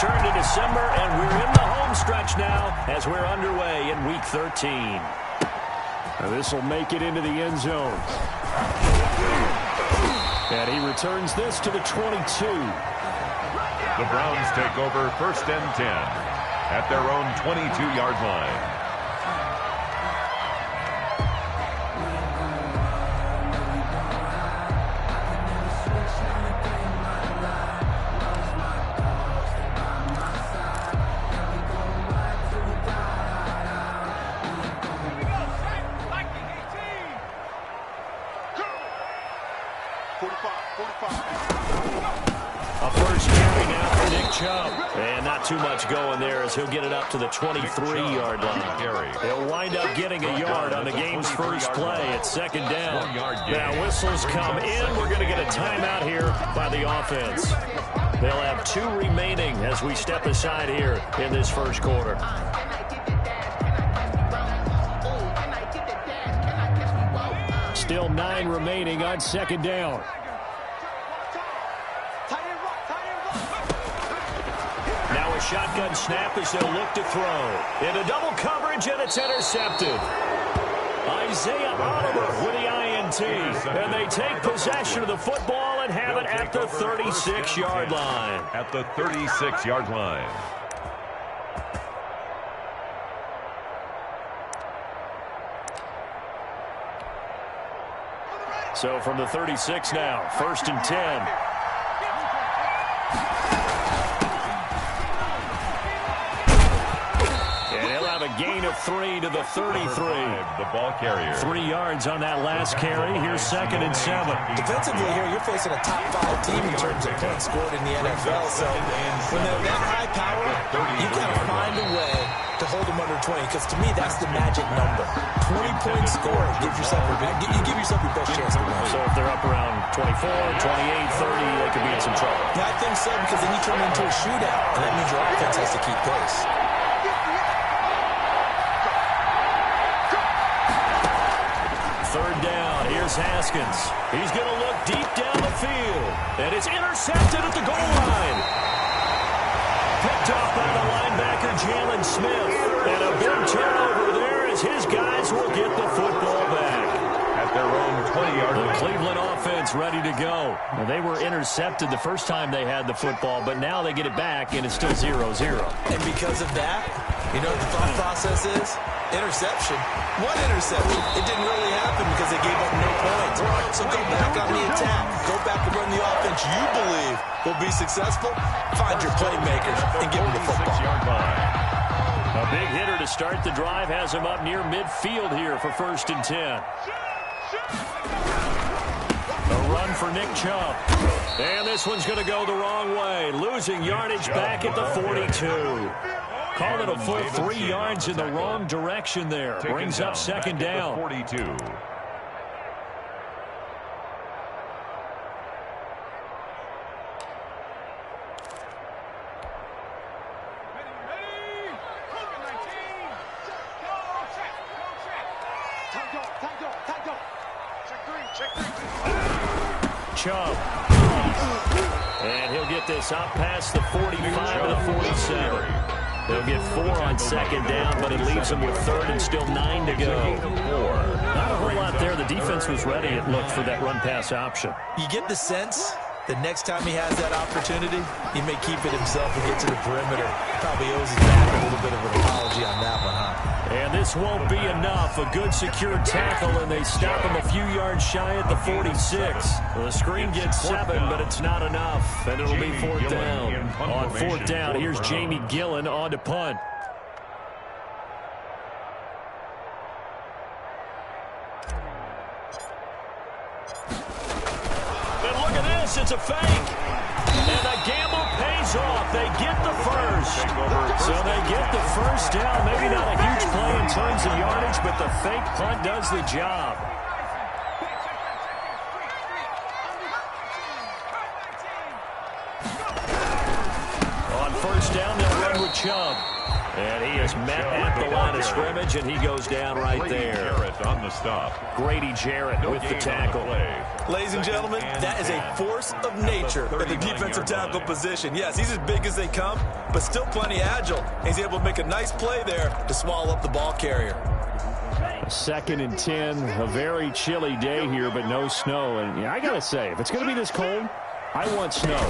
return to December, and we're in the home stretch now as we're underway in Week 13. This will make it into the end zone. And he returns this to the 22. The Browns take over 1st and 10 at their own 22-yard line. A first carry now for Nick Chubb. And not too much going there as he'll get it up to the 23-yard line. He'll wind up getting a yard on the game's first play at 2nd down. Now whistles come in. We're going to get a timeout here by the offense. They'll have 2 remaining as we step aside here in this first quarter. Still 9 remaining on 2nd down. Now a shotgun snap as they'll look to throw. Into double coverage, and it's intercepted. Isaiah Oliver with the INT. And they take possession of the football and have it at the 36-yard line. At the 36-yard line. So from the 36 now, 1st and 10. A gain of 3 to the 33. The ball carrier. 3 yards on that last carry. Here's 2nd and 7. Defensively here, you're facing a top 5 team in terms of points scored in the NFL. So when they're that high power, you got to find a way to hold them under 20. Because to me, that's the magic number. 20 points scored. Give yourself your best chance to win. So if they're up around 24, 28, 30, they could be in some trouble. Yeah, I think so, because then you turn it into a shootout. And that means your offense has to keep pace. 3rd down. Here's Haskins. He's going to look deep down the field. And it's intercepted at the goal line. Picked off by the linebacker, Jalen Smith. And a big turnover there as his guys will get the football back. At their own 20-yard line. The Cleveland offense ready to go. Now, they were intercepted the first time they had the football, but now they get it back, and it's still 0-0. And because of that, you know what the thought process is? Interception. One interception. It didn't really happen because they gave up no points. So go back on the attack. Go back and run the offense you believe will be successful. Find your playmakers and give them the football. A big hitter to start the drive has him up near midfield here for 1st and 10. A run for Nick Chubb. And this one's going to go the wrong way. Losing yardage back at the 42. Call it a full 3 yards in the wrong direction there. Brings up 2nd down. 42. Chubb. And he'll get this up past the 45 to the 47. They'll get 4 on 2nd down, but it leaves them with 3rd and still 9 to go. Not a whole lot there. The defense was ready, it looked, for that run-pass option. You get the sense that next time he has that opportunity, he may keep it himself and get to the perimeter. Probably owes his back a little bit of an apology on that one, huh? And this won't be enough. A good secure tackle, and they stop him a few yards shy at the 46. The screen gets 7, but it's not enough, and it'll be 4th down. On 4th down, here's Jamie Gillen on to punt. And look at this, it's a fake. And the gamble pays off. They get the first. So they get the first down. Maybe not a huge play in terms of yardage, but the fake punt does the job. On 1st down, they'll run line with Chubb. And he is met at the line of scrimmage, and he goes down right there. On the stop. Grady Jarrett with the tackle. Ladies and gentlemen, that is a force of nature at the defensive tackle position. Yes, he's as big as they come, but still plenty agile. He's able to make a nice play there to swallow up the ball carrier. 2nd and 10, a very chilly day here, but no snow. And yeah, I got to say, if it's going to be this cold, I want snow.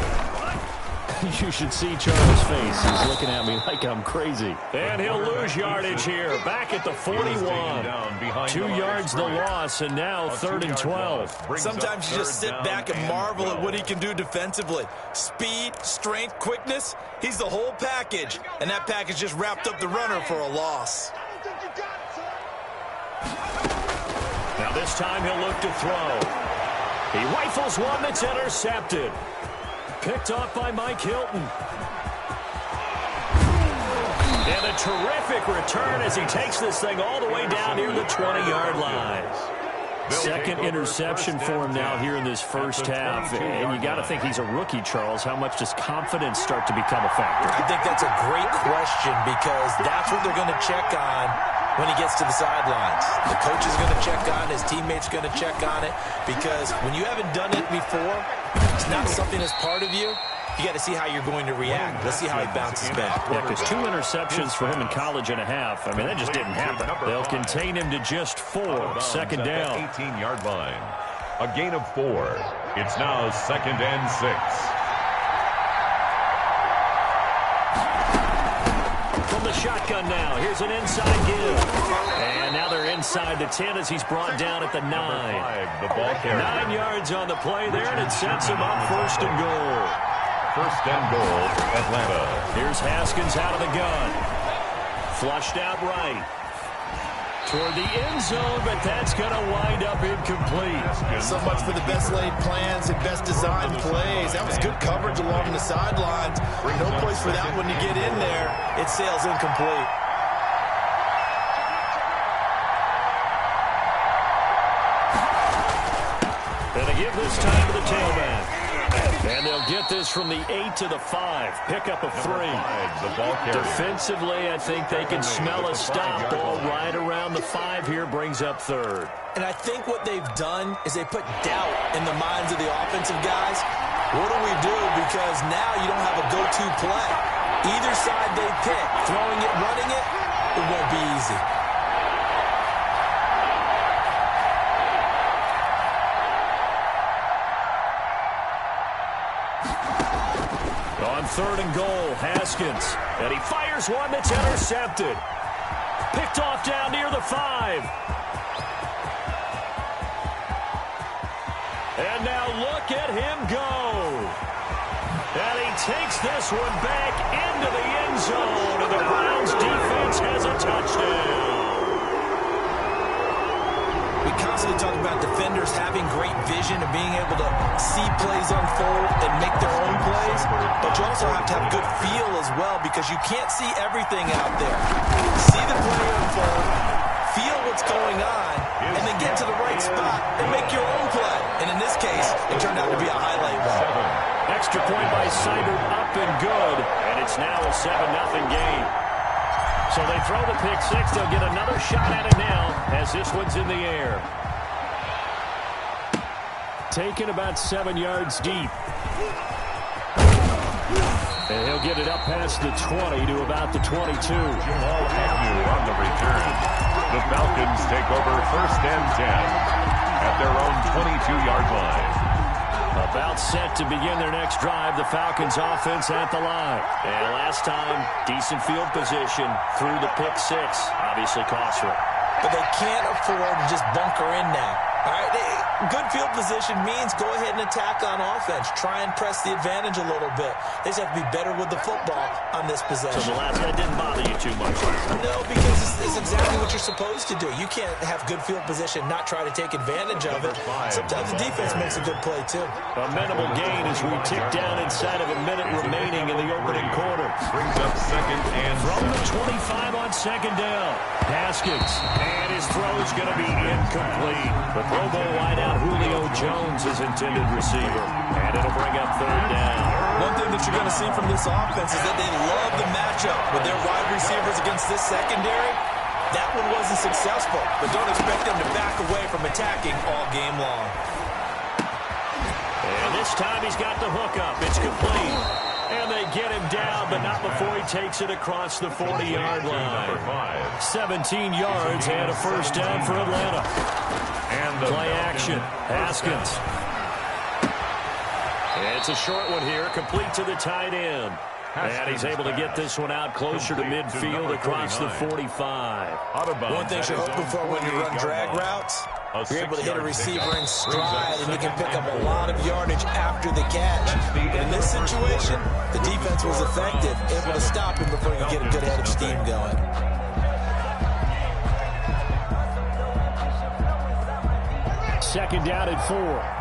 You should see Charles' face. He's looking at me like I'm crazy. And he'll lose yardage here. Back at the 41. 2 yards the loss, and now 3rd and 12. Sometimes you just sit back and marvel at what he can do defensively. Speed, strength, quickness. He's the whole package. And that package just wrapped up the runner for a loss. Now this time he'll look to throw. He rifles one that's intercepted. Picked off by Mike Hilton. And a terrific return as he takes this thing all the way down near the 20-yard line. 2nd interception for him now here in this first half. And you got to think he's a rookie, Charles. How much does confidence start to become a factor? I think that's a great question because that's what they're going to check on when he gets to the sidelines. The coach is going to check on, his teammates going to check on it, because when you haven't done it before, it's not something that's part of you. You got to see how you're going to react. Let's see how he bounces back. Yeah, because 2 interceptions for him in college and a half. I mean, that just didn't happen. They'll contain him to just 4. 2nd down. 18-yard line. A gain of 4. It's now 2nd and 6. From the shotgun now. Here's an inside give. And now they're inside the 10 as he's brought down at the 9. The ball carrier. 9 yards on the play there, and it sets him up 1st and goal. 1st and goal, Atlanta. Here's Haskins out of the gun. Flushed out right. Toward the end zone, but that's going to wind up incomplete. So much for the best laid plans and best designed plays. That was good coverage along the sidelines. No place for that one to get in there. It sails incomplete. And a give this time to the tailback. And they'll get this from the 8 to the 5. Pickup of 3. Defensively, I think they can smell a stop. Ball right around the 5 here brings up 3rd. And I think what they've done is they put doubt in the minds of the offensive guys. What do we do? Because now you don't have a go-to play. Either side they pick, throwing it, running it, it won't be easy. On 3rd and goal, Haskins. And he fires one that's intercepted. Picked off down near the 5. And now look at him go. And he takes this one back into the end zone. And the Browns defense has a touchdown. We constantly talk about defenders having great vision and being able to see plays unfold and make their own plays, but you also have to have good feel as well because you can't see everything out there. See the play unfold, feel what's going on, and then get to the right spot and make your own play. And in this case, it turned out to be a highlight run. Extra point by Seibert, up and good, and it's now a 7-0 game. So they throw the pick 6. They'll get another shot at it now as this one's in the air. Taken about 7 yards deep. And he'll get it up past the 20 to about the 22. Jamal Agnew on the return. The Falcons take over 1st and 10 at their own 22-yard line. About set to begin their next drive. The Falcons offense at the line. And last time, decent field position through the pick 6. Obviously costly. But they can't afford to just bunker in now. All right, good field position means go ahead and attack on offense. Try and press the advantage a little bit. They just have to be better with the football on this possession. So the last guy didn't bother you too much. No, because it's exactly what you're supposed to do. You can't have good field position, not try to take advantage of it. Sometimes the defense makes a good play, too. A minimal gain as we tick down inside of a minute remaining in the opening quarter. Brings up 2nd and from the 25 on 2nd down. Haskins, and his throw's going to be incomplete. The Pro Bowl wideout Julio Jones is intended receiver, and it'll bring up 3rd down. One thing that you're going to see from this offense is that they love the matchup matchup with their wide receivers against this secondary. That one wasn't successful, but don't expect them to back away from attacking all game long. And this time he's got the hook up. It's complete. And they get him down, but not before he takes it across the 40-yard line. 17 yards and a first down for Atlanta. And play action. Haskins. It's a short one here, complete to the tight end. And he's able to get this one out closer to midfield across the 45. One thing you're hoping for when you run drag routes, you're able to hit a receiver in stride, and you can pick up a lot of yardage after the catch. But in this situation, the defense was effective, able to stop him before he could get a good head of steam going. Second down at 4.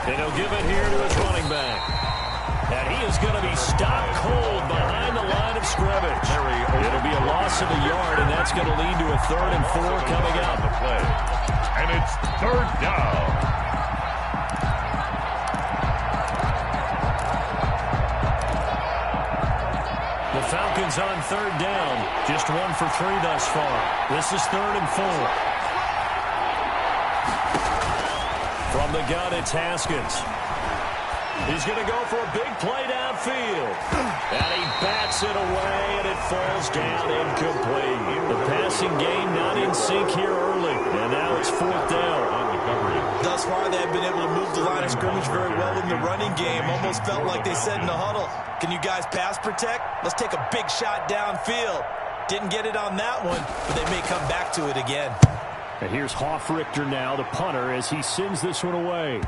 And he'll give it here to his running back. And he is going to be stopped cold behind the line of scrimmage. It'll be a loss of a yard, and that's going to lead to a 3rd and 4 coming up. And it's 3rd down. The Falcons on 3rd down. Just 1 for 3 thus far. This is 3rd and 4. From the gun, it's Haskins. He's going to go for a big play downfield. And he bats it away, and it falls down incomplete. The passing game not in sync here early. And now it's 4th down. Thus far, they have been able to move the line of scrimmage very well in the running game. Almost felt like they said in the huddle, can you guys pass protect? Let's take a big shot downfield. Didn't get it on that one, but they may come back to it again. And here's Hoffrichter now, the punter, as he sends this one away.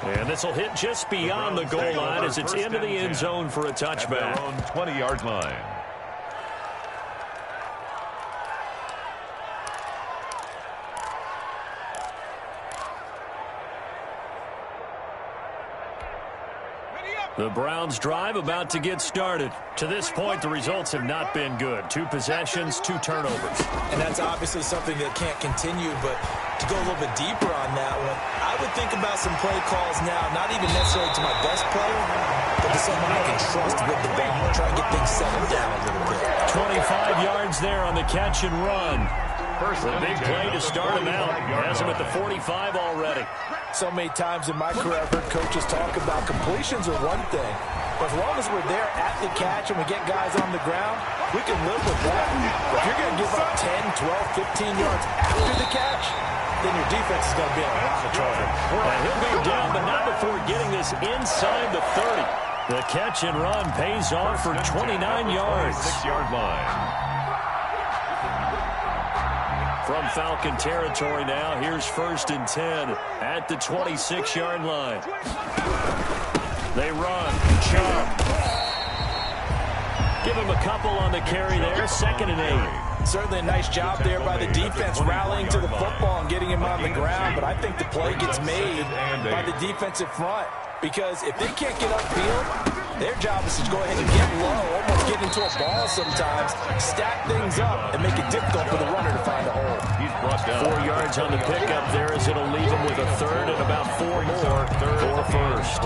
And this will hit just beyond the goal line as it's into the end zone for a touchback. At their own 20-yard line. The Browns drive about to get started. To this point, the results have not been good. 2 possessions, 2 turnovers. And that's obviously something that can't continue, but to go a little bit deeper on that one, I would think about some play calls now, not even necessarily to my best player, but to someone I can trust with the ball, try and get things settled down a little bit. 25 yards there on the catch and run. The big play to start him out. Has him at the 45 already. So many times in my career, I've heard coaches talk about completions are one thing. But as long as we're there at the catch and we get guys on the ground, we can live with that. But if you're going to give up 10, 12, 15 yards after the catch, then your defense is going to be in a lot of trouble. And he'll be down, but not before getting this inside the 30. The catch and run pays off for 29 yards. 6-yard line. From Falcon territory now, here's 1st and 10 at the 26-yard line. They run. Chubb. Give him a couple on the carry there. 2nd and 8. Certainly a nice job there by the defense rallying to the football and getting him on the ground, but I think the play gets made by the defensive front because if they can't get upfield, their job is to go ahead and get low, almost get into a ball sometimes, stack things up, and make it difficult for the runner to find a hole. He's brought down 4 yards on the pickup there as it'll leave him with a 3rd and about 4 more for first.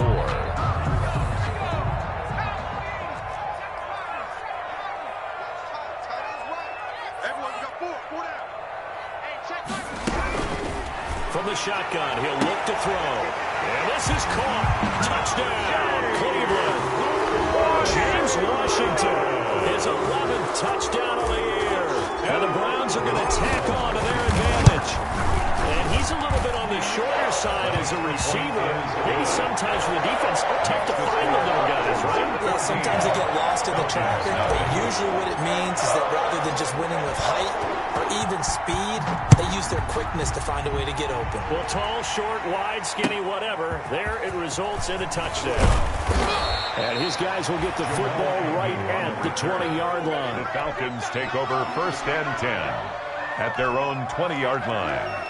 From the shotgun, he'll look to throw. And this is caught. Touchdown, Cleveland. James Washington, his 11th touchdown of the year. And the Browns are going to tack on to their advantage. And he's a little bit on the shorter side as a receiver. Maybe sometimes for the defense, tough to find the little guys, right? Yeah, sometimes they get lost in the traffic, but usually what it means is that rather than just winning with height or even speed, they use their quickness to find a way to get open. Well, tall, short, wide, skinny, whatever, there it results in a touchdown. And his guys will get the football right at the 20-yard line. The Falcons take over 1st and 10 at their own 20-yard line.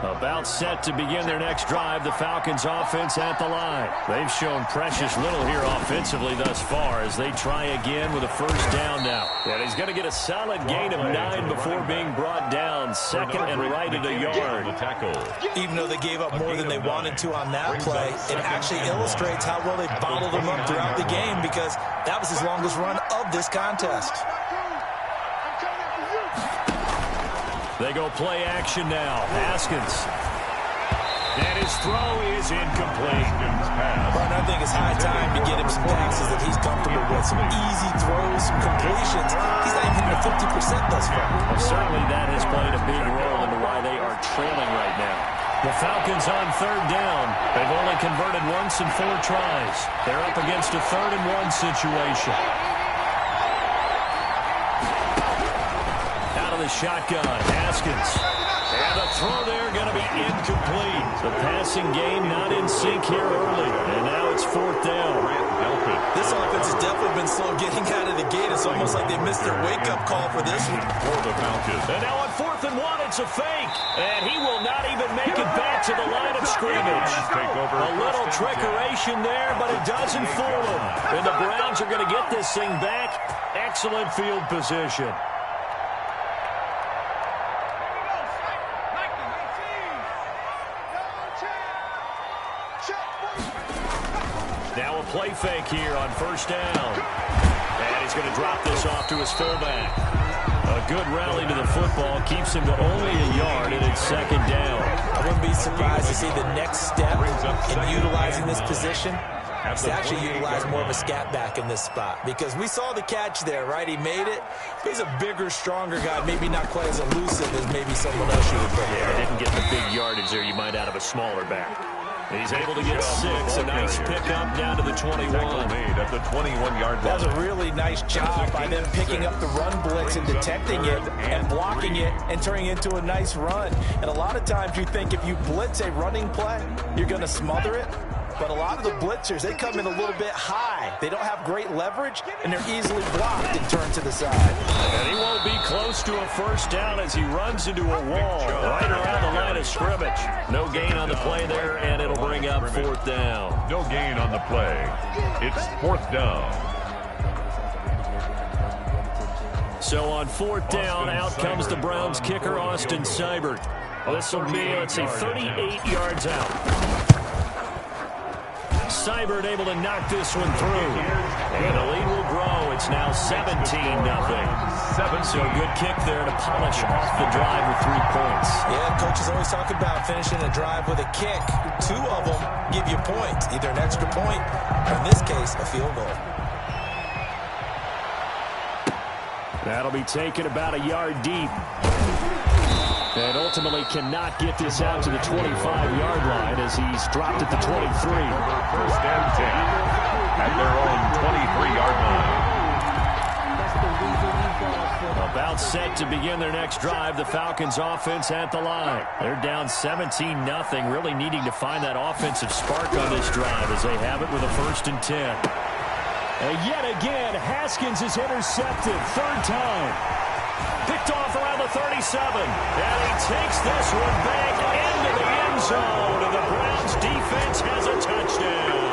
About set to begin their next drive, the Falcons offense at the line. They've shown precious little here offensively thus far as they try again with a first down now. And he's going to get a solid gain of 9 before being brought down. Second and right at a yard. Even though they gave up more than they wanted to on that play, it actually illustrates how well they bottled them up throughout the game because that was his longest run of this contest. They go play action now. Haskins. And his throw is incomplete. But I think it's high time to get him some passes that he's comfortable with. Some easy throws, some completions. He's not even hitting the 50% thus far. Well, certainly that has played a big role into why they are trailing right now. The Falcons on third down. They've only converted once in 4 tries. They're up against a 3rd-and-1 situation. The shotgun, Haskins. And the throw there going to be incomplete. The passing game not in sync here early. And now it's 4th down. This offense has definitely been slow getting out of the gate. It's almost like they missed their wake-up call for this one. For the Falcons. And now on 4th and 1, it's a fake. And he will not even make it back to the line of scrimmage. A little trickeration there, but it doesn't fool them. And the Browns are going to get this thing back. Excellent field position. Now a play fake here on first down. And he's going to drop this off to his fullback. A good rally to the football keeps him to only a yard, and it's 2nd down. I wouldn't be surprised to see the next step in utilizing this position. He's actually utilized more of a scat back in this spot because we saw the catch there, right? He made it. He's a bigger, stronger guy, maybe not quite as elusive as maybe someone else you would put. Yeah, didn't get the big yardage there you might out of a smaller back. He's able to get 6, a nice pickup down to the 21. Made at the 21-yard line. That was a really nice job by them picking up the run blitz and detecting it and blocking it and turning it into a nice run. And a lot of times you think if you blitz a running play, you're going to smother it. But a lot of the blitzers, they come in a little bit high. They don't have great leverage, and they're easily blocked and turned to the side. And he won't be close to a first down as he runs into a wall right around the line of scrimmage. No gain on the play there, and it'll bring up 4th down. No gain on the play. It's 4th down. So on 4th down, out comes the Browns kicker, Austin Seibert. This will be, let's see, 38 yards out. Seibert able to knock this one through. And the lead will grow. It's now 17-0. So a good kick there to polish off the drive with 3 points. Yeah, coaches always talk about finishing a drive with a kick. 2 of them give you points, either an extra point, or in this case, a field goal. That'll be taken about a yard deep. And ultimately cannot get this out to the 25-yard line as he's dropped at the 23. 1st and 10 at their own 23-yard line. About set to begin their next drive, the Falcons offense at the line. They're down 17-0, really needing to find that offensive spark on this drive as they have it with a 1st and 10. And yet again, Haskins is intercepted, 3rd time. Picked off around the 37. And he takes this one back into the end zone. And the Browns defense has a touchdown.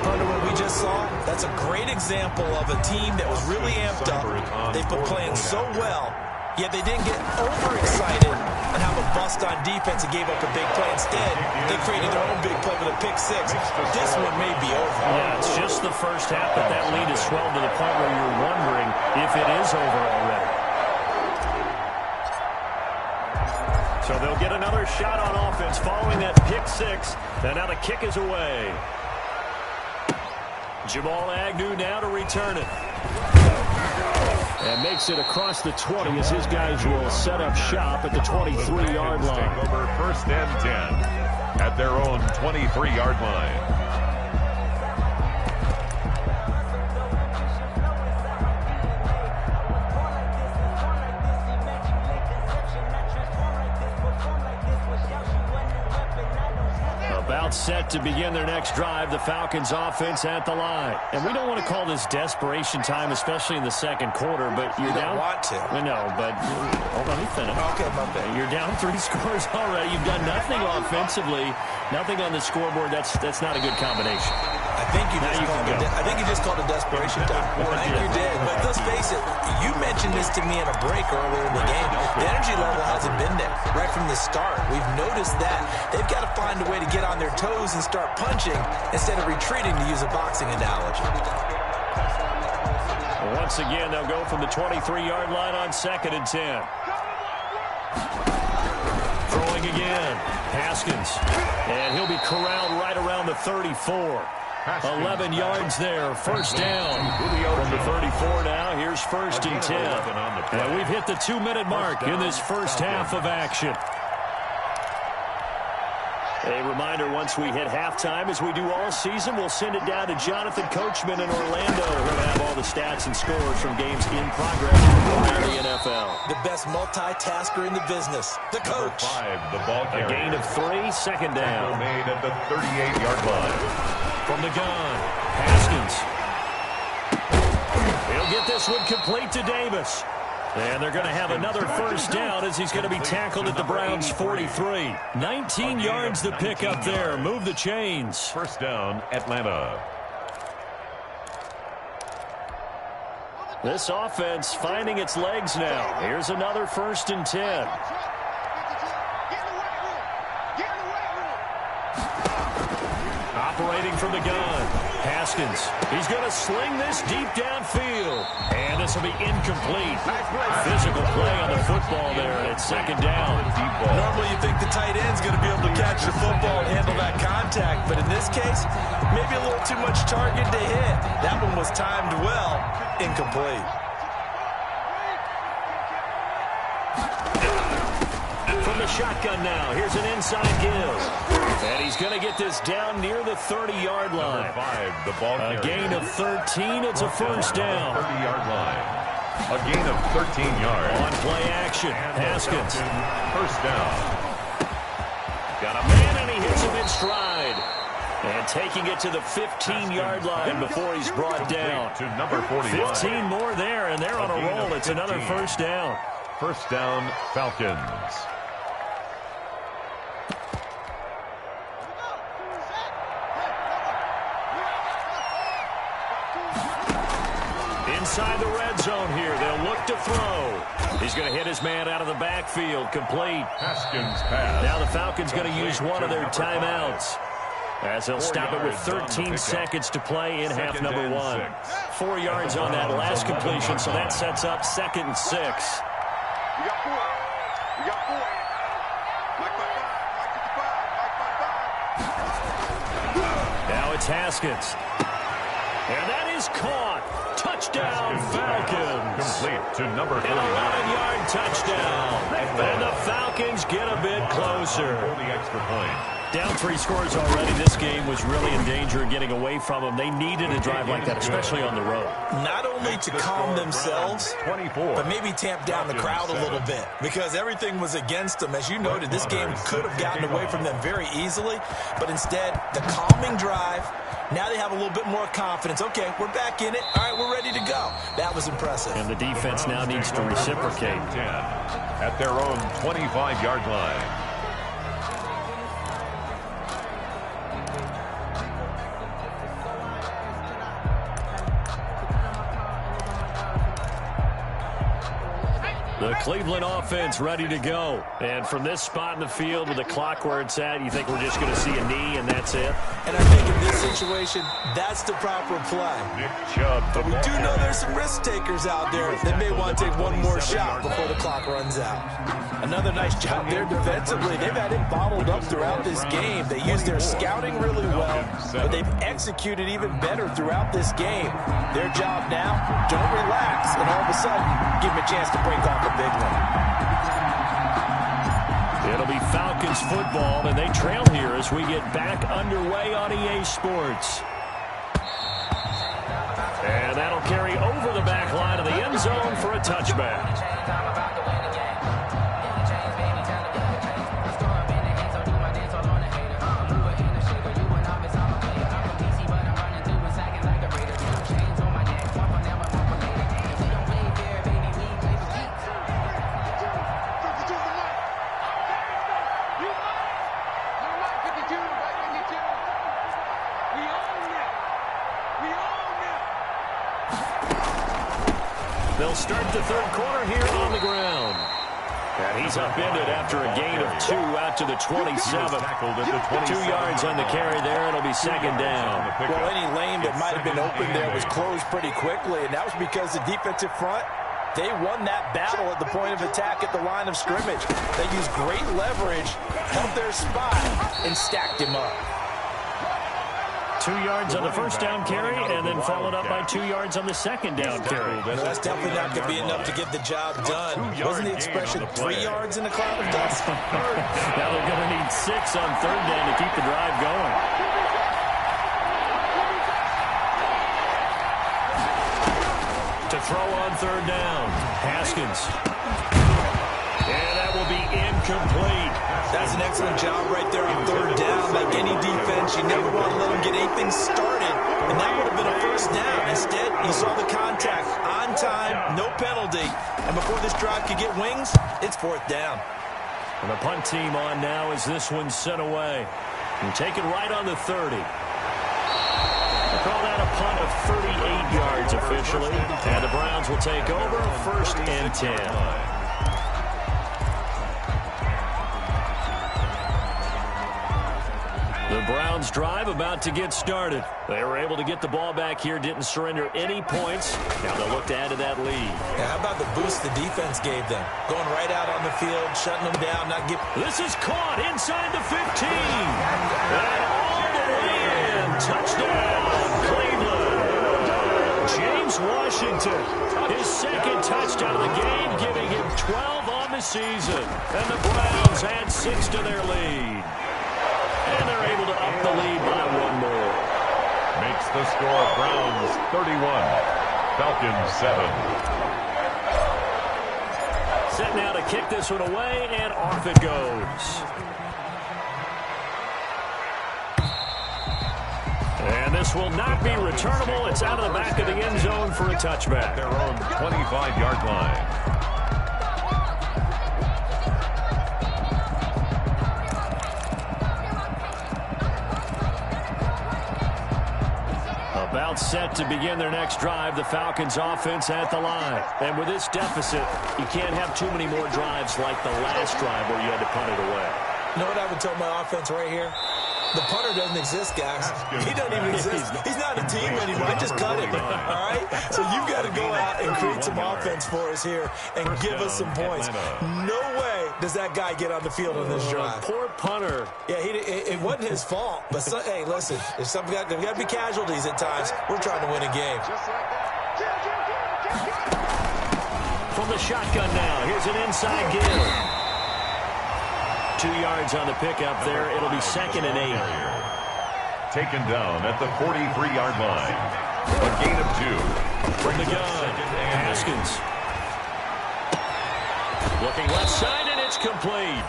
Part of what we just saw, that's a great example of a team that was really amped up. They've been playing so well, yet they didn't get overexcited and have a bust on defense and gave up a big play. Instead, they created their own big play with a pick-6. This one may be over. Yeah, it's just the first half, but that lead has swelled to the point where you're wondering if it is over already. So they'll get another shot on offense following that pick-6. And now the kick is away. Jamal Agnew now to return it. And makes it across the 20 as his guys will set up shop at the 23-yard line. Take over 1st and 10 at their own 23-yard line. About set to begin their next drive, the Falcons offense at the line. And we don't want to call this desperation time, especially in the second quarter, but you're down. You don't want to. I know, but hold on, let me finish. Okay, my bad. You're down 3 scores already. You've done nothing offensively, nothing on the scoreboard. That's not a good combination. I think you just called it desperation time. I think you did. But let's face it, you mentioned this to me in a break earlier in the game. The energy level hasn't been there right from the start. We've noticed that. They've got to find a way to get on their toes and start punching instead of retreating, to use a boxing analogy. Once again, they'll go from the 23-yard line on 2nd and 10. Throwing again. Haskins. And he'll be corralled right around the 34. 11 yards there. First down. From the 34 now, here's 1st and 10. And we've hit the 2-minute mark in this first half of action. A reminder, once we hit halftime, as we do all season, we'll send it down to Jonathan Coachman in Orlando. He'll have all the stats and scores from games in progress around the NFL. The best multitasker in the business, the coach. Number 5, the ball carrier. A gain of 3, second down. Made at the 38-yard line. From the gun, Haskins. He'll get this one complete to Davis. And they're going to have another first down as he's going to be tackled at the Browns' 43. 19 yards the pick up there. Move the chains. First down, Atlanta. This offense finding its legs now. Here's another 1st and 10. Operating from the gun, Haskins. He's going to sling this deep downfield. And this will be incomplete. Physical play on the football there, and it's 2nd down. Normally you think the tight end's going to be able to catch the football and handle that contact, but in this case, maybe a little too much target to hit. That one was timed well, incomplete. From the shotgun now, here's an inside give. And he's going to get this down near the 30-yard line. Number 5, the ball carrier. A gain of 13. It's a first down. 30-yard line. A gain of 13 yards. On play action, Haskins. First down. Got a man, and he hits him in stride. And taking it to the 15-yard line before he's brought down. To number 41. 15 more there, and they're on a roll. It's another first down. First down, Falcons. Inside the red zone here. They'll look to throw. He's going to hit his man out of the backfield. Complete. Haskins pass. Now the Falcons going to use one of their timeouts, as they'll stop it with 13 seconds to play in half number 1. 4 yards on that last completion, so that sets up 2nd and 6. Now it's Haskins. And that is caught. Touchdown, Falcons. Complete to number 39. An 11-yard touchdown. And the Falcons get a bit closer. For the extra point. Down 3 scores already. This game was really in danger of getting away from them. They needed a drive like that, especially on the road. Not only to calm themselves, 24. but maybe tamp down the crowd a little bit, because everything was against them. As you noted, this game could have gotten away from them very easily, but instead, the calming drive, now they have a little bit more confidence. Okay, we're back in it. All right, we're ready to go. That was impressive. And the defense now needs to reciprocate. 10 at their own 25-yard line. The Cleveland offense ready to go. And from this spot in the field with the clock where it's at, you think we're just going to see a knee and that's it? And I think in this situation, that's the proper play. Nick Chubb. But we do know there's some risk takers out there that may want to take one more shot before the clock runs out. Another nice job there defensively. They've had it bottled up throughout this game. They used their scouting really well, but they've executed even better throughout this game. Their job now, don't relax, and all of a sudden, give them a chance to break off a big one. It'll be Falcons football, and they trail here as we get back underway on EA Sports. And that'll carry over the back line of the end zone for a touchback. They'll start the third quarter here on the ground. And he's upended after a gain of 2 out to the 27. 2 yards on the carry there. It'll be second down. Well, any lane that might have been open there was closed pretty quickly, and that was because the defensive front, they won that battle at the point of attack at the line of scrimmage. They used great leverage, held their spot, and stacked him up. 2 yards on the first down carry, and then followed up by 2 yards on the second down carry. No, that's definitely not going to be enough to get the job done. Wasn't the expression 3 yards in a cloud of dust? Now they're going to need 6 on third down to keep the drive going. To throw on third down, Haskins. And that will be incomplete. That's an excellent job right there on third down. Like any defense, you never want to let them get anything started, and that would have been a first down. Instead, you saw the contact on time, no penalty, and before this drive could get wings, it's fourth down. And the punt team on now as this one's sent away. And taken right on the 30. We'll call that a punt of 38 yards officially. And the Browns will take over first and 10. The Browns drive about to get started. They were able to get the ball back here, didn't surrender any points. Now they'll look to add to that lead. Yeah, how about the boost the defense gave them? Going right out on the field, shutting them down, not giving... This is caught inside the 15. And all the way in. Touchdown, Cleveland. James Washington, his second touchdown of the game, giving him 12 on the season. And the Browns add 6 to their lead. And they're able to up the lead by 1 more. Makes the score Browns 31, Falcons 7. Set now to kick this one away, and off it goes. And this will not be returnable. It's out of the back of the end zone for a touchback. Their own 25-yard line. About set to begin their next drive, the Falcons offense at the line. And with this deficit, you can't have too many more drives like the last drive where you had to punt it away. You know what I would tell my offense right here? The punter doesn't exist, guys. He doesn't even exist. He's not a team anymore. I just cut him, all right? So you've got to go out and create some offense for us here and give us some points. No way does that guy get on the field on this drive. Poor punter. Yeah, it wasn't his fault. But, hey, listen, there's got to be casualties at times. We're trying to win a game. From the shotgun now, here's an inside give. 2 yards on the pickup there. It'll be second and 8. Taken down at the 43-yard line. A gain of 2. From the gun, Haskins. Looking left side, and it's complete.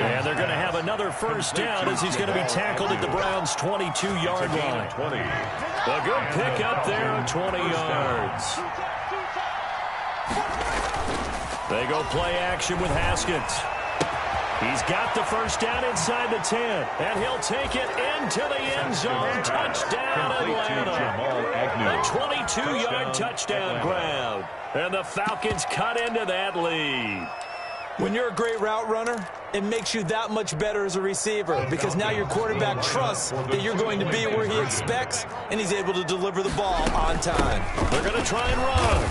And they're going to have another first down as he's going to be tackled at the Browns' 22-yard line. A good pickup there of 20 yards. They go play action with Haskins. He's got the first down inside the 10, and he'll take it into the end zone. Touchdown, Atlanta. A 22-yard touchdown grab. And the Falcons cut into that lead. When you're a great route runner, it makes you that much better as a receiver because now your quarterback trusts that you're going to be where he expects, and he's able to deliver the ball on time. They're going to try and run.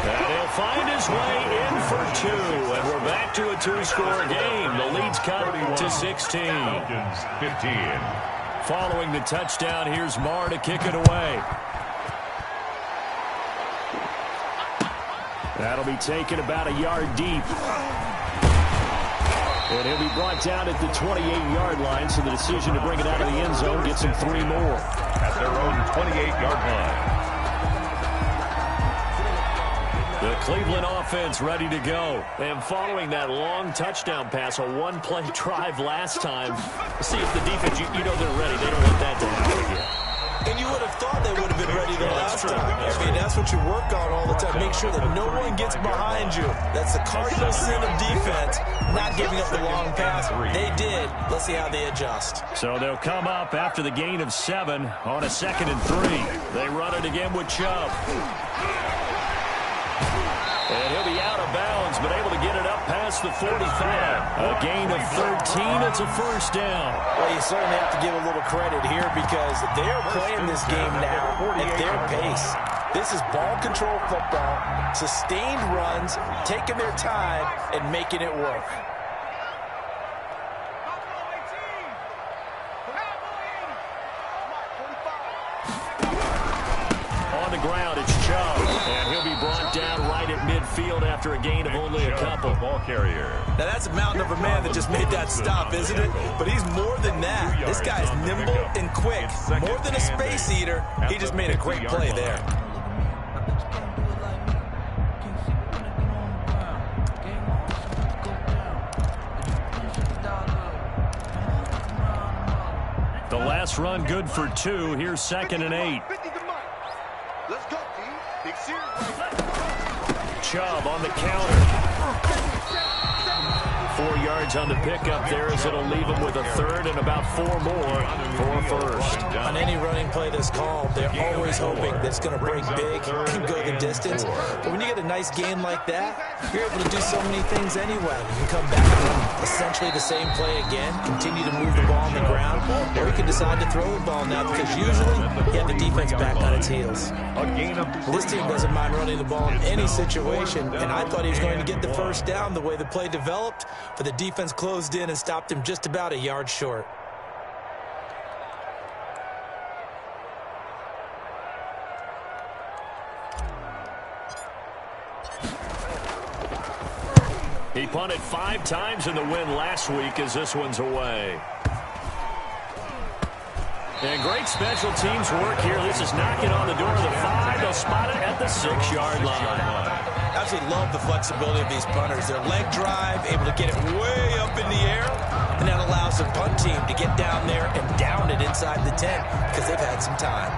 And he'll find his way in for 2. And we're back to a 2-score game. The lead's cut to 16. Falcons 15. Following the touchdown, here's Marr to kick it away. That'll be taken about a yard deep. And he'll be brought down at the 28-yard line, so the decision to bring it out of the end zone gets him 3 more. At their own 28-yard line. The Cleveland offense ready to go. And following that long touchdown pass, a one-play drive last time, see if the defense, you know they're ready. They don't want that to happen again. And you would have thought they would have been ready the last time. I mean, that's what you work on all the time. Make sure that no one gets behind you. That's the cardinal sin of defense, not giving up the long pass. They did. Let's see how they adjust. So they'll come up after the gain of 7 on a 2nd and 3. They run it again with Chubb. bounds, but able to get it up past the 45. A gain of 13. It's a first down. Well, you certainly have to give a little credit here because they're playing this game now at their pace. This is ball control football, sustained runs, taking their time, and making it work. On the ground, it's Chubb, and he'll be brought down right at midfield after a gain of only a couple. Ball carrier. Now, that's a mountain of a man that just made that stop, isn't it? But he's more than that. This guy's nimble and quick. More than a space eater, he just made a great play there. The last run good for 2. Here's 2nd and 8. Let's go, team. Big series. Chubb on the counter. 4 yards on the pickup there as it'll leave him with a third and about 4 more for first. On any running play that's called, they're always hoping that it's going to break big and go the distance. But when you get a nice gain like that, you're able to do so many things anyway. You can come back and run essentially the same play again, continue to move the ball on the ground, or you can decide to throw the ball now because usually you have the defense back on its heels. This team doesn't mind running the ball in any situation, and I thought he was going to get the first down the way the play developed, but the defense closed in and stopped him just about a yard short. He punted 5 times in the win last week as this one's away. And great special teams work here. This is knocking on the door of the 5. They'll spot it at the 6-yard line. Absolutely love the flexibility of these punters. Their leg drive, able to get it way up in the air, and that allows the punt team to get down there and down it inside the 10 because they've had some time.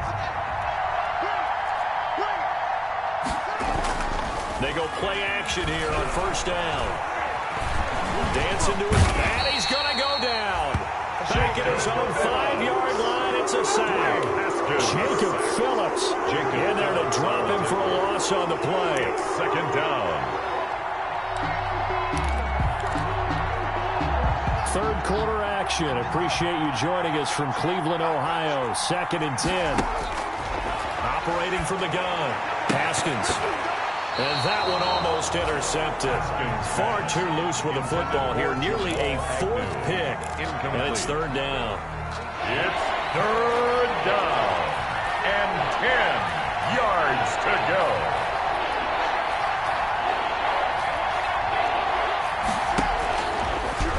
They go play action here on first down. Dancing to his bat. He's going to go down. Back at his own 5-yard line. It's a sack. Jacob Phillips in there to drop him for a loss on the play. 2nd down. Third quarter action. Appreciate you joining us from Cleveland, Ohio. 2nd and 10. Operating from the gun. Haskins. And that one almost intercepted. Far too loose with the football here. Nearly a 4th pick. And it's 3rd down. It's 3rd down. And 10 yards to go.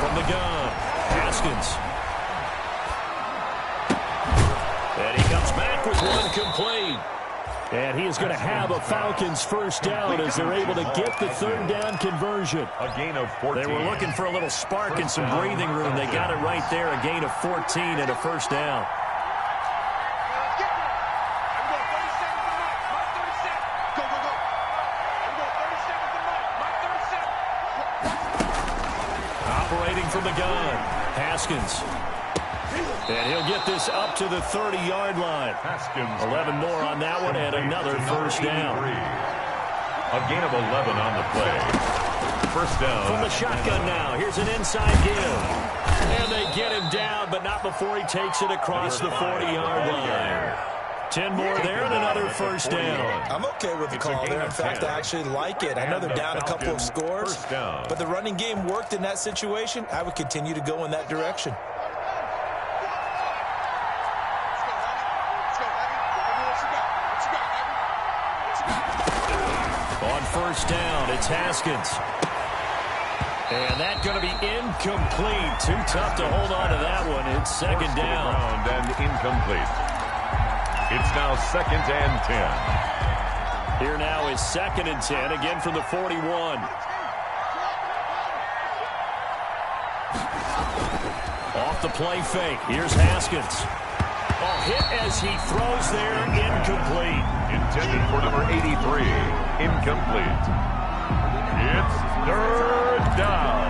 From the gun. Haskins. And he comes back with one complete. And he is going to have a Falcons first down as they're able to get the 3rd down conversion. A gain of 14. They were looking for a little spark and some breathing room. They got it right there. A gain of 14 and a first down. Operating from the gun. Haskins. And he'll get this up to the 30-yard line. 11 more on that one and another first down. A gain of 11 on the play. First down. From the shotgun now. Here's an inside give. And they get him down, but not before he takes it across the 40-yard line. 10 more there and another first down. I'm okay with the call there. In fact, I actually like it. I know they're down a couple of scores, but the running game worked in that situation. I would continue to go in that direction. On first down, it's Haskins. And that's going to be incomplete. Too tough to hold on to that one. It's 2nd down. And incomplete. It's now 2nd and 10. Here now is 2nd and 10, again from the 41. Off the play fake. Here's Haskins. Oh, hit as he throws there, incomplete. Intended for number 83, incomplete. It's 3rd down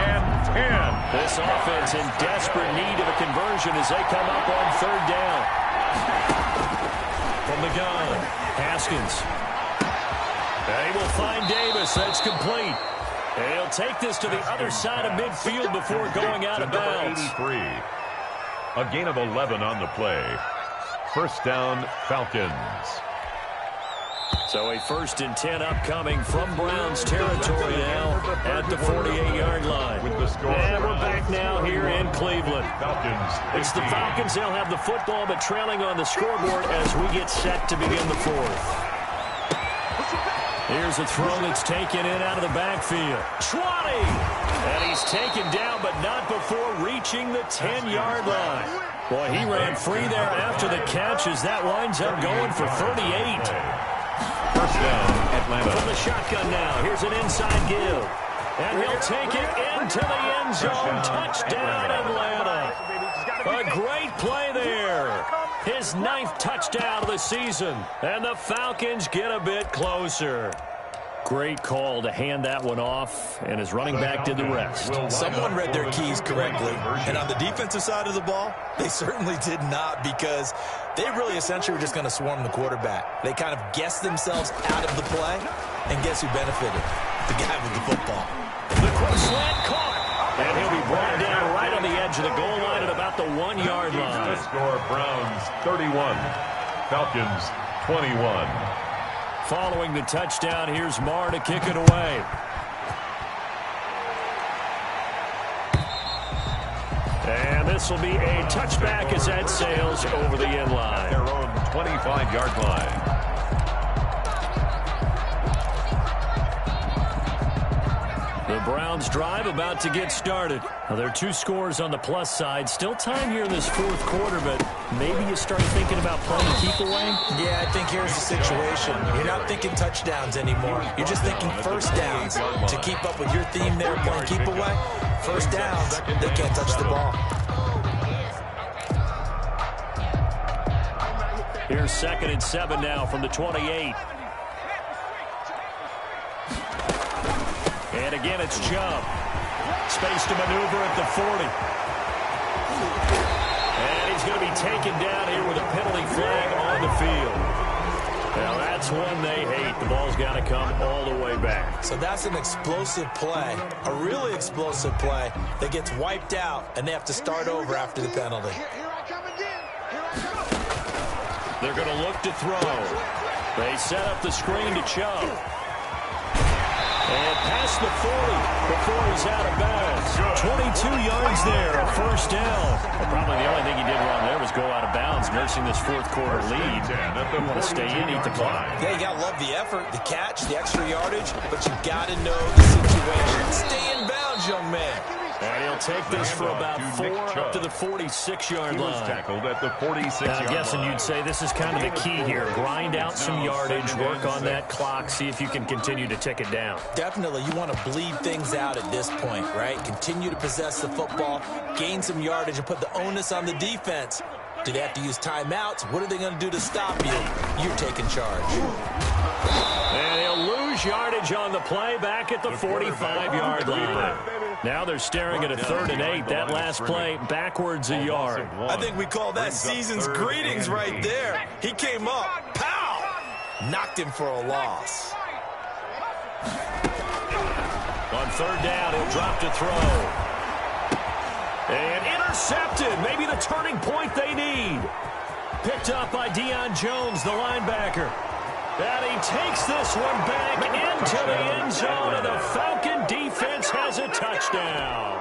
and 10. This offense in desperate need of a conversion as they come up on 3rd down. From the gun, Haskins. They will find Davis. That's complete. He'll take this to the other side of midfield before going out of bounds. 83. A gain of 11 on the play. First down, Falcons. So a 1st and 10 upcoming from Browns territory now at the 48-yard line. And we're back now here in Cleveland. It's the Falcons. They'll have the football, but trailing on the scoreboard as we get set to begin the 4th. Here's a throw that's taken in out of the backfield. 20! And he's taken down, but not before reaching the 10-yard line. Boy, he ran free there after the catch as that winds up going for 38. First down, Atlanta. From the shotgun now. Here's an inside give. And he'll take it into the end zone. Touchdown, Atlanta. A great play there. His 9th touchdown of the season. And the Falcons get a bit closer. Great call to hand that one off, and his running back did the rest. Someone read their keys correctly, and on the defensive side of the ball, they certainly did not, because they really essentially were just going to swarm the quarterback. They kind of guessed themselves out of the play, and guess who benefited? The guy with the football. The cross slant caught, and he'll be brought down right on the edge of the goal line at about the 1-yard line. The score, Browns 31, Falcons 21. Following the touchdown, here's Marr to kick it away. And this will be a touchback as that sails over the end line. Their own 25-yard line. The Browns drive about to get started. Now, there are 2 scores on the plus side. Still time here in this 4th quarter, but maybe you start thinking about playing keep away? Yeah, I think here's the situation. You're not thinking touchdowns anymore. You're just thinking first downs. To keep up with your theme there, playing keep away, first downs, they can't touch the ball. Here's 2nd and 7 now from the 28. And again, it's Chubb. Space to maneuver at the 40. And he's going to be taken down here with a penalty flag on the field. Now, that's one they hate. The ball's got to come all the way back. So that's an explosive play, a really explosive play that gets wiped out, and they have to start over after the penalty. They're going to look to throw. They set up the screen to Chubb. And past the 40 before he's out of bounds. 22 yards there, a first down. Well, probably the only thing he did wrong there was go out of bounds, nursing this 4th quarter lead. You want to stay in, eat the clock. Yeah, you got to love the effort, the catch, the extra yardage, but you got to know the situation. Stay in bounds, young man. And he'll take this for about 4 up to the 46-yard line. He was tackled at the 46-yard line. I'm guessing you'd say this is kind of the key here. Grind out some yardage, work on that clock, see if you can continue to tick it down. Definitely. You want to bleed things out at this point, right? Continue to possess the football, gain some yardage, and put the onus on the defense. Do they have to use timeouts? What are they going to do to stop you? You're taking charge. And he'll lose yardage on the play back at the 45-yard line. Now they're staring at a 3rd and 8. That last play backwards a yard. I think we call that season's greetings right there. He came up, pow! Knocked him for a loss. On 3rd down, he'll drop to throw. And intercepted. Maybe the turning point they need. Picked up by Deion Jones, the linebacker. And he takes this one back into the end zone, and the Falcon defense has a touchdown.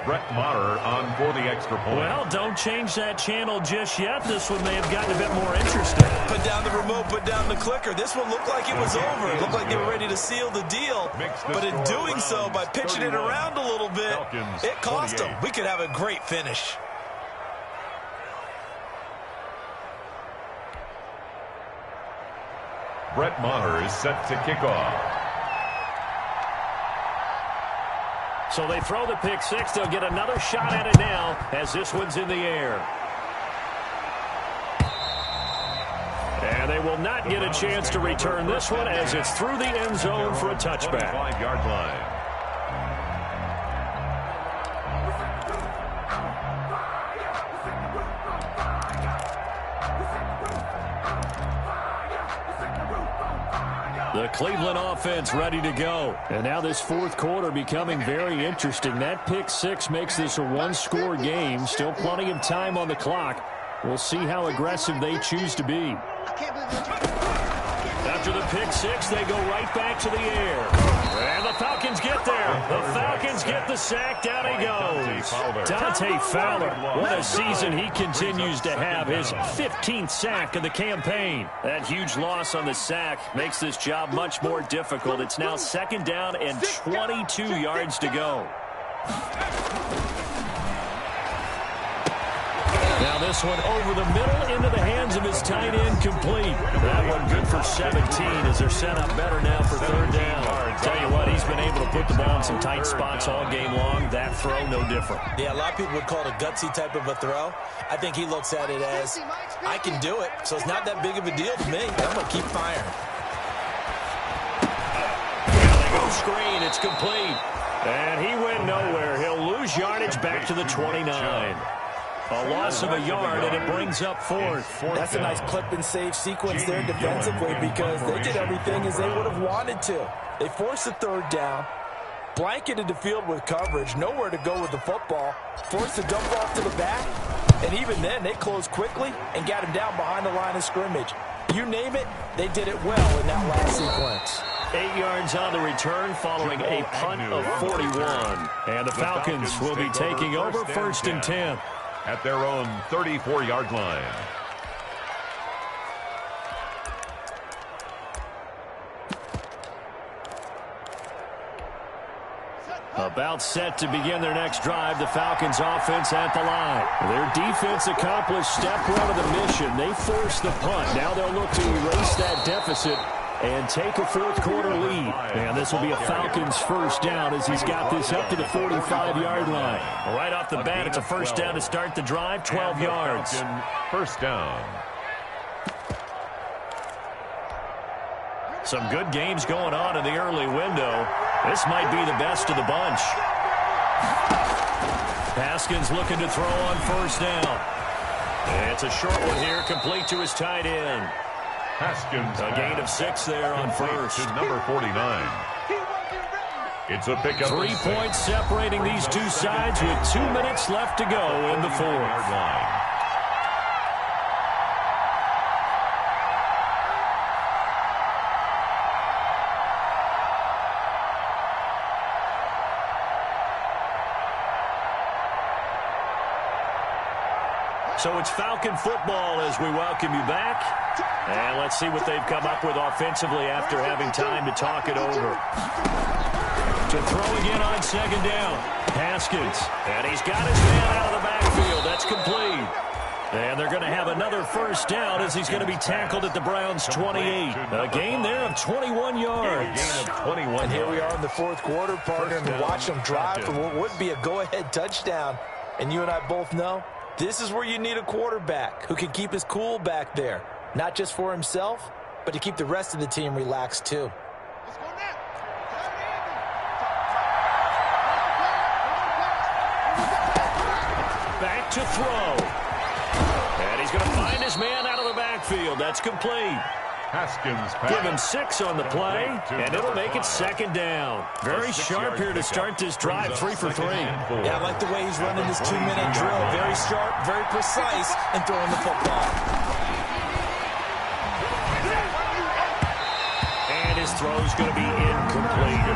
Brett Maher on for the extra point. Well, don't change that channel just yet. This one may have gotten a bit more interesting. Put down the remote, put down the clicker. This one looked like it was over. It looked like they were ready to seal the deal. But in doing so, by pitching it around a little bit, it cost them. We could have a great finish. Brett Maher is set to kick off. So they throw the pick 6. They'll get another shot at it now as this one's in the air. And they will not get a chance to return this one as it's through the end zone for a touchback. 25-yard line. The Cleveland offense ready to go. And now this fourth quarter becoming very interesting. That pick six makes this a one-score game. Still plenty of time on the clock. We'll see how aggressive they choose to be. After the pick six, they go right back to the air. And the Falcons get there. The Falcons get the sack. Down he goes. Dante Fowler. What a season he continues to have. His 15th sack of the campaign. That huge loss on the sack makes this job much more difficult. It's now second down and 22 yards to go. Now this one over the middle into the hands of his tight end, complete. That one good for 17 as they're set up better now for third down. Tell you what, he's been able to put the ball in some tight spots all game long. That throw, no different. Yeah, a lot of people would call it a gutsy type of a throw. I think he looks at it as, I can do it, so it's not that big of a deal to me. I'm going to keep firing. Now they go screen. It's complete. And he went nowhere. He'll lose yardage back to the 29. A loss of a yard, and it brings up fourth. That's a nice clip and save sequence there defensively because they did everything as they would have wanted to. They forced the third down, blanketed the field with coverage, nowhere to go with the football, forced the dump off to the back, and even then they closed quickly and got him down behind the line of scrimmage. You name it, they did it well in that last sequence. 8 yards on the return following a punt of 41. And the Falcons will be taking over first and 10. At their own 34-yard line. About set to begin their next drive, the Falcons offense at the line. Their defense accomplished step one of the mission. They forced the punt. Now they'll look to erase that deficit and take a fourth quarter lead. And this will be a Falcons first down as he's got this up to the 45-yard line. Right off the bat, it's a first down to start the drive, 12 yards. First down. Some good games going on in the early window. This might be the best of the bunch. Haskins looking to throw on first down. It's a short one here, complete to his tight end. Haskins. A gain of 6 there on first. To number 49. It's a pickup. 3 points separating these two sides with 2 minutes left to go in the fourth. So it's Falcon football as we welcome you back. And let's see what they've come up with offensively after having time to talk it over. To throw again on second down. Haskins. And he's got his man out of the backfield. That's complete. And they're going to have another first down as he's going to be tackled at the Browns' 28. A gain there of 21 yards. And here we are in the fourth quarter, partner, and watch them drive for what would be a go-ahead touchdown. And you and I both know this is where you need a quarterback who can keep his cool back there. Not just for himself, but to keep the rest of the team relaxed too. Back to throw. And he's going to find his man out of the backfield. That's complete. Haskins pass. Give him 6 on the play, and it'll make it second down. Very sharp here to start this drive, 3 for 3. Yeah, I like the way he's running this 2-minute drill. Very sharp, very precise, and throwing the football. And his throw's going to be incomplete.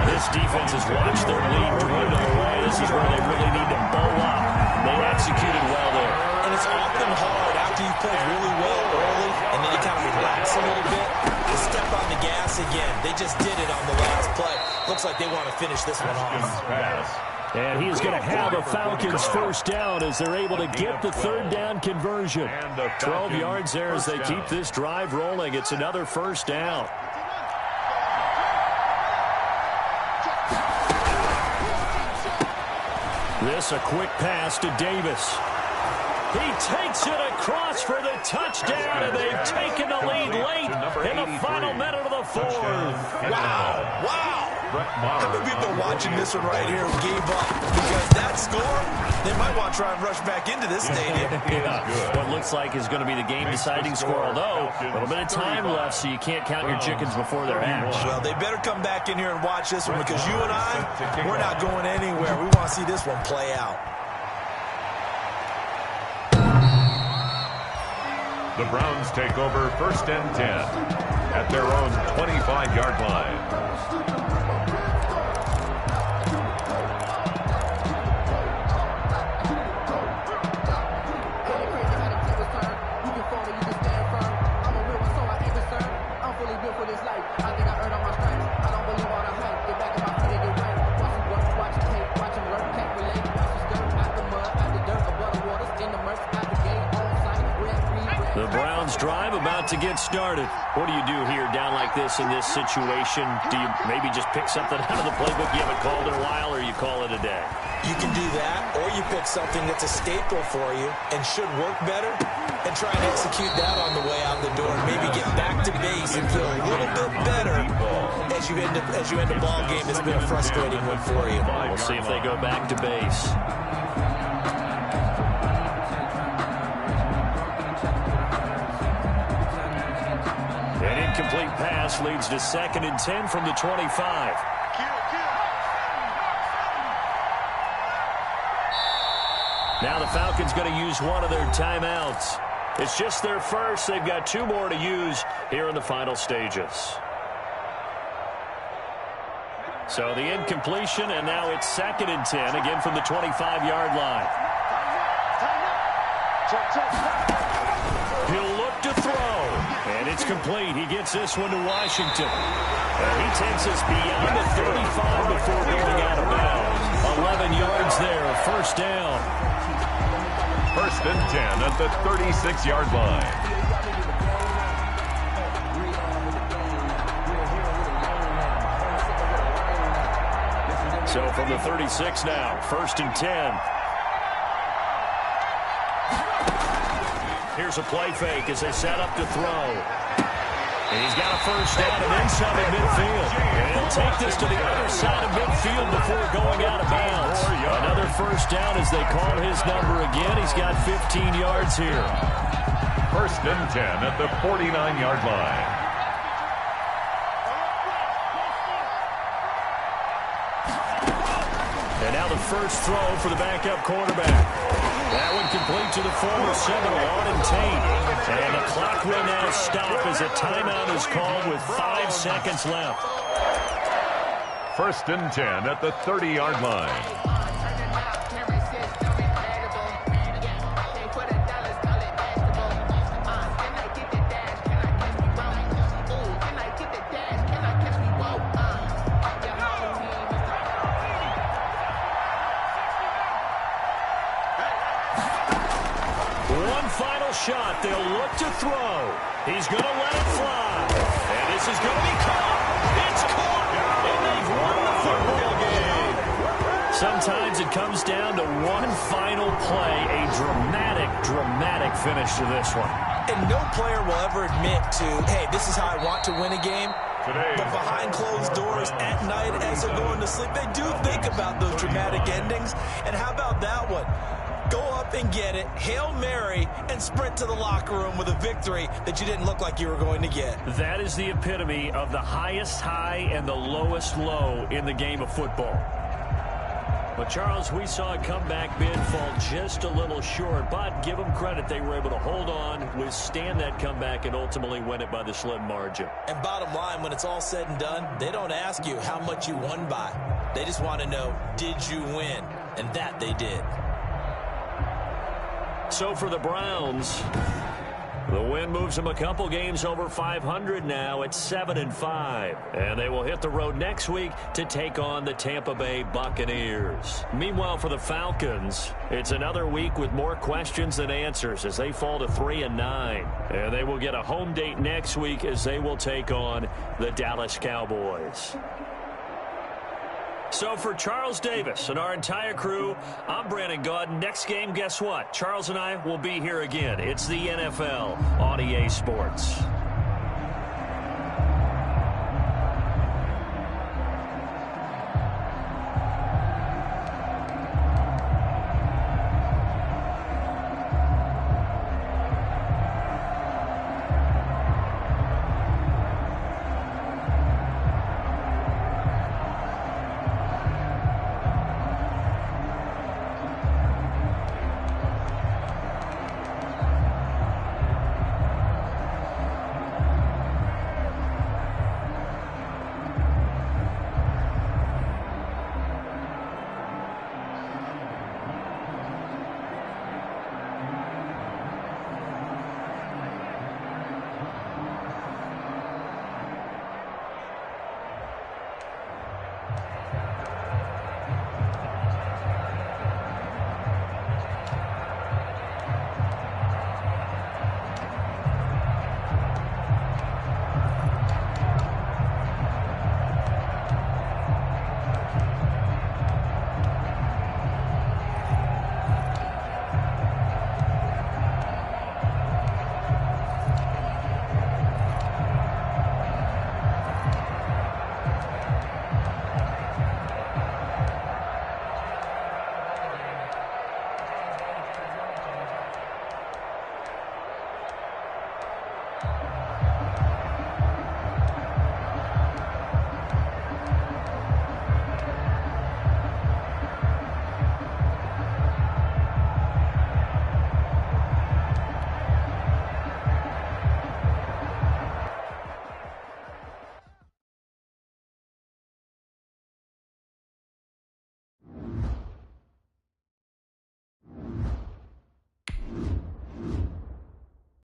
This defense has watched their lead dwindle away. This is where they really need to bow up. They executed well there. And it's often hard after you've played really well early, and then you kind of relax a little bit, to step on the gas again. They just did it on the last play. Looks like they want to finish this one off. And he is going to have a Falcons first down as they're able to get the third down conversion. 12 yards there as they keep this drive rolling. It's another first down. This a quick pass to Davis. He takes it across for the touchdown, and they've taken the lead late in the final minute of the fourth. Wow, wow. How many people are watching this one right here who gave up? Because that score, They might want to try and rush back into this stadium. What looks like is going to be the game-deciding score, although a little bit of time left, so you can't count your chickens before they're hatched. Well, they better come back in here and watch this one, because you and I, we're not going anywhere. We want to see this one play out. The Browns take over 1st and 10 at their own 25-yard line. The Browns drive about to get started. What do you do here down like this in this situation? Do you maybe just pick something out of the playbook you haven't called in a while, or you call it a day? You can do that, or you pick something that's a staple for you and should work better and try and execute that on the way out the door and maybe get back to base and feel a little bit better as you end a ball game that's been a frustrating one for you. We'll see if they go back to base. An incomplete pass leads to 2nd and 10 from the 25. Now the Falcons going to use one of their timeouts. It's just their first. They've got 2 more to use here in the final stages. So the incompletion, and now it's 2nd and 10, again from the 25-yard line. He'll look to throw, and it's complete. He gets this one to Washington. And he takes us beyond the 35 before going out of bounds. 11 yards there, a 1st down. 1st and 10 at the 36-yard line. So from the 36 now, 1st and 10. Here's a play fake as they set up to throw. And he's got a 1st down and then some at midfield. And he'll take this to the other side of midfield before going out of bounds. Another 1st down as they call his number again. He's got 15 yards here. 1st and 10 at the 49-yard line. And now the first throw for the backup quarterback. That one complete to the former Seminole, Auden Tate. And the clock will now stop as a timeout is called with 5 seconds left. 1st and 10 at the 30-yard line. Shot. They'll look to throw. He's going to let it fly. And this is going to be caught. It's caught. And they've won the football game. Sometimes it comes down to one final play. A dramatic finish to this one. And no player will ever admit to, hey, this is how I want to win a game. But behind closed doors at night as they're going to sleep, they do think about those dramatic endings. And how about that one? Go up and get it, Hail Mary, and sprint to the locker room with a victory that you didn't look like you were going to get. That is the epitome of the highest high and the lowest low in the game of football. But, Charles, we saw a comeback bid fall just a little short, but give them credit. They were able to hold on, withstand that comeback, and ultimately win it by the slim margin. And bottom line, when it's all said and done, they don't ask you how much you won by. They just want to know, did you win? And that they did. So for the Browns, the win moves them a couple games over 500 now at 7-5. And they will hit the road next week to take on the Tampa Bay Buccaneers. Meanwhile, for the Falcons, it's another week with more questions than answers as they fall to 3-9. And they will get a home date next week as they will take on the Dallas Cowboys. So for Charles Davis and our entire crew, I'm Brandon Gaudin. Next game, guess what? Charles and I will be here again. It's the NFL on EA Sports.